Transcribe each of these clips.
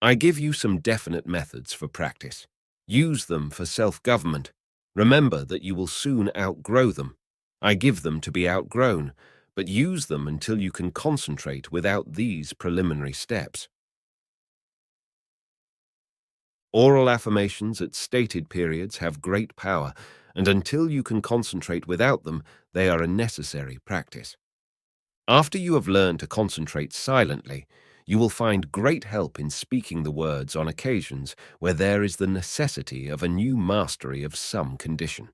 I give you some definite methods for practice. Use them for self-government. Remember that you will soon outgrow them. I give them to be outgrown, but use them until you can concentrate without these preliminary steps. Oral affirmations at stated periods have great power, and until you can concentrate without them, they are a necessary practice. After you have learned to concentrate silently, you will find great help in speaking the words on occasions where there is the necessity of a new mastery of some condition.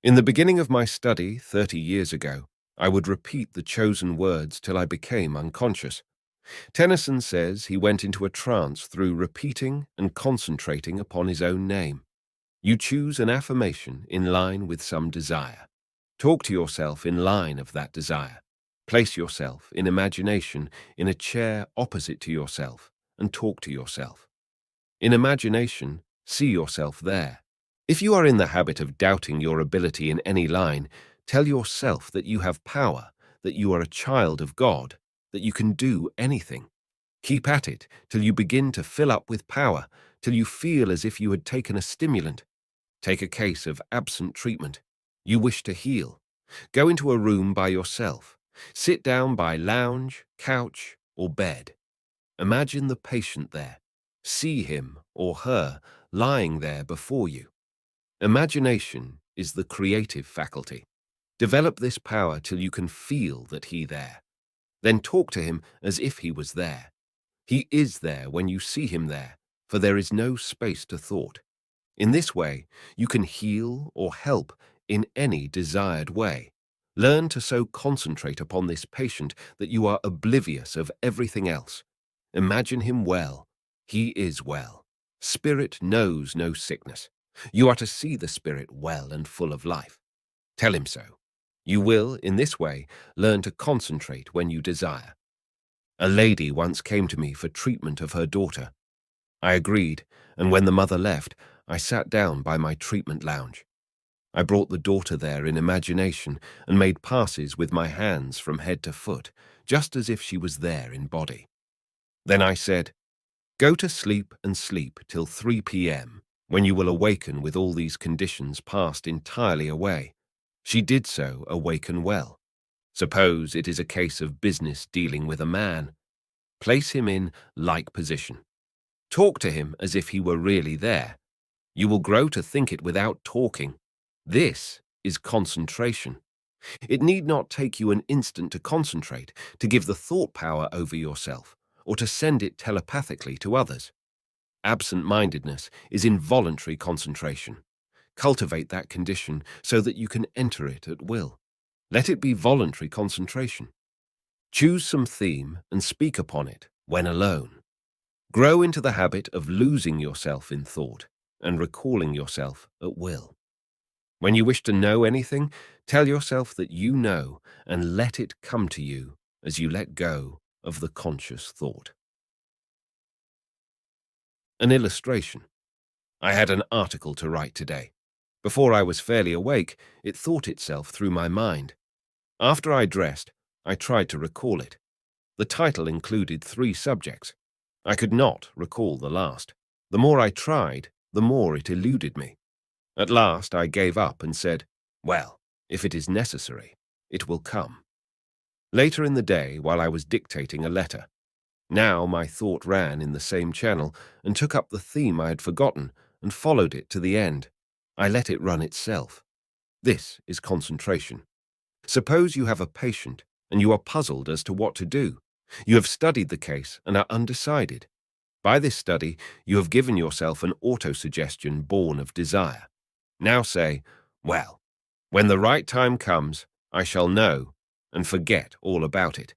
In the beginning of my study 30 years ago, I would repeat the chosen words till I became unconscious. Tennyson says he went into a trance through repeating and concentrating upon his own name. You choose an affirmation in line with some desire. Talk to yourself in line of that desire. Place yourself in imagination in a chair opposite to yourself and talk to yourself. In imagination, see yourself there. If you are in the habit of doubting your ability in any line, tell yourself that you have power, that you are a child of God, that you can do anything. Keep at it till you begin to fill up with power, till you feel as if you had taken a stimulant. Take a case of absent treatment. You wish to heal. Go into a room by yourself. Sit down by lounge, couch, or bed. Imagine the patient there. See him or her lying there before you. Imagination is the creative faculty. Develop this power till you can feel that he there. Then talk to him as if he was there. He is there when you see him there, for there is no space to thought. In this way, you can heal or help in any desired way. Learn to so concentrate upon this patient that you are oblivious of everything else. Imagine him well. He is well. Spirit knows no sickness. You are to see the spirit well and full of life. Tell him so. You will, in this way, learn to concentrate when you desire. A lady once came to me for treatment of her daughter. I agreed, and when the mother left, I sat down by my treatment lounge. I brought the daughter there in imagination and made passes with my hands from head to foot, just as if she was there in body. Then I said, "Go to sleep and sleep till 3 p.m., when you will awaken with all these conditions passed entirely away." She did so awaken well. Suppose it is a case of business dealing with a man. Place him in like position. Talk to him as if he were really there. You will grow to think it without talking. This is concentration. It need not take you an instant to concentrate, to give the thought power over yourself, or to send it telepathically to others. Absent-mindedness is involuntary concentration. Cultivate that condition so that you can enter it at will. Let it be voluntary concentration. Choose some theme and speak upon it when alone. Grow into the habit of losing yourself in thought and recalling yourself at will. When you wish to know anything, tell yourself that you know and let it come to you as you let go of the conscious thought. An illustration. I had an article to write today. Before I was fairly awake, it thought itself through my mind. After I dressed, I tried to recall it. The title included 3 subjects. I could not recall the last. The more I tried, the more it eluded me. At last I gave up and said, "Well, if it is necessary, it will come." Later in the day, while I was dictating a letter, now my thought ran in the same channel and took up the theme I had forgotten and followed it to the end. I let it run itself. This is concentration. Suppose you have a patient and you are puzzled as to what to do. You have studied the case and are undecided. By this study, you have given yourself an auto-suggestion born of desire. Now say, "Well, when the right time comes, I shall know," and forget all about it.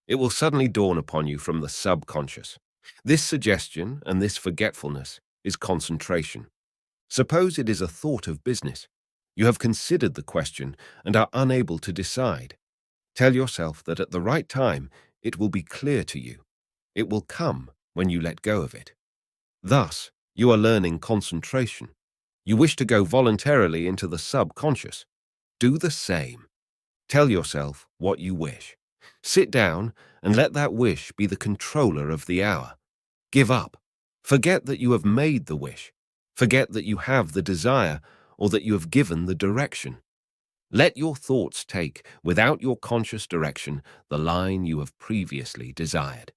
It will suddenly dawn upon you from the subconscious. This suggestion and this forgetfulness is concentration. Suppose it is a thought of business. You have considered the question and are unable to decide. Tell yourself that at the right time, it will be clear to you. It will come when you let go of it. Thus, you are learning concentration. You wish to go voluntarily into the subconscious. Do the same. Tell yourself what you wish. Sit down and let that wish be the controller of the hour. Give up. Forget that you have made the wish. Forget that you have the desire or that you have given the direction. Let your thoughts take, without your conscious direction, the line you have previously desired.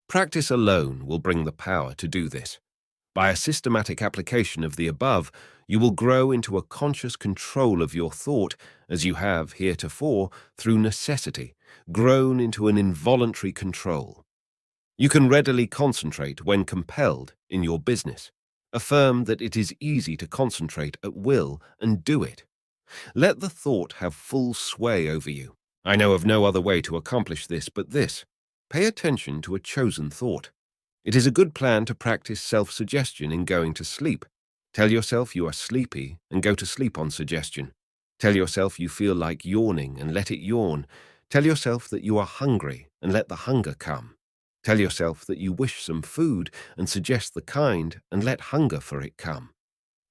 Practice alone will bring the power to do this. By a systematic application of the above, you will grow into a conscious control of your thought as you have heretofore, through necessity, grown into an involuntary control. You can readily concentrate when compelled in your business. Affirm that it is easy to concentrate at will and do it. Let the thought have full sway over you. I know of no other way to accomplish this but this. Pay attention to a chosen thought. It is a good plan to practice self-suggestion in going to sleep. Tell yourself you are sleepy and go to sleep on suggestion. Tell yourself you feel like yawning and let it yawn. Tell yourself that you are hungry and let the hunger come. Tell yourself that you wish some food and suggest the kind and let hunger for it come.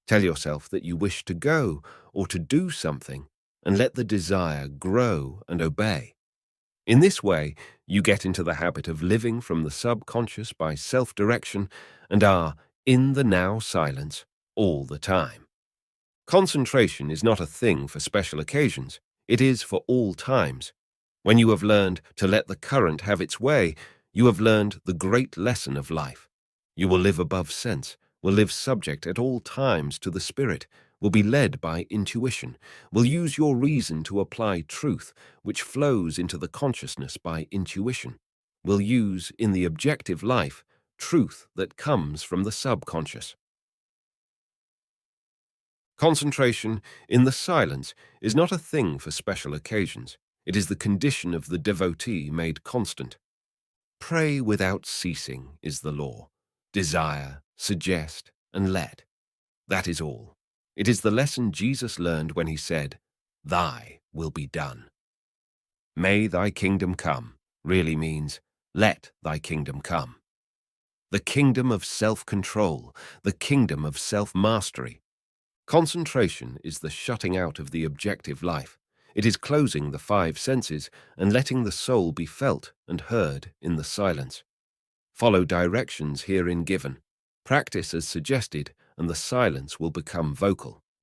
Tell yourself that you wish to go or to do something and let the desire grow and obey. In this way, you get into the habit of living from the subconscious by self-direction and are in the now silence all the time. Concentration is not a thing for special occasions. It is for all times. When you have learned to let the current have its way, you have learned the great lesson of life. You will live above sense, will live subject at all times to the spirit, will be led by intuition, will use your reason to apply truth, which flows into the consciousness by intuition, will use in the objective life truth that comes from the subconscious. Concentration in the silence is not a thing for special occasions. It is the condition of the devotee made constant. Pray without ceasing is the law. Desire, suggest, and let. That is all. It is the lesson Jesus learned when he said, "Thy will be done." May thy kingdom come really means, let thy kingdom come. The kingdom of self-control, the kingdom of self-mastery. Concentration is the shutting out of the objective life. It is closing the five senses and letting the soul be felt and heard in the silence. Follow directions herein given. Practice as suggested, and the silence will become vocal.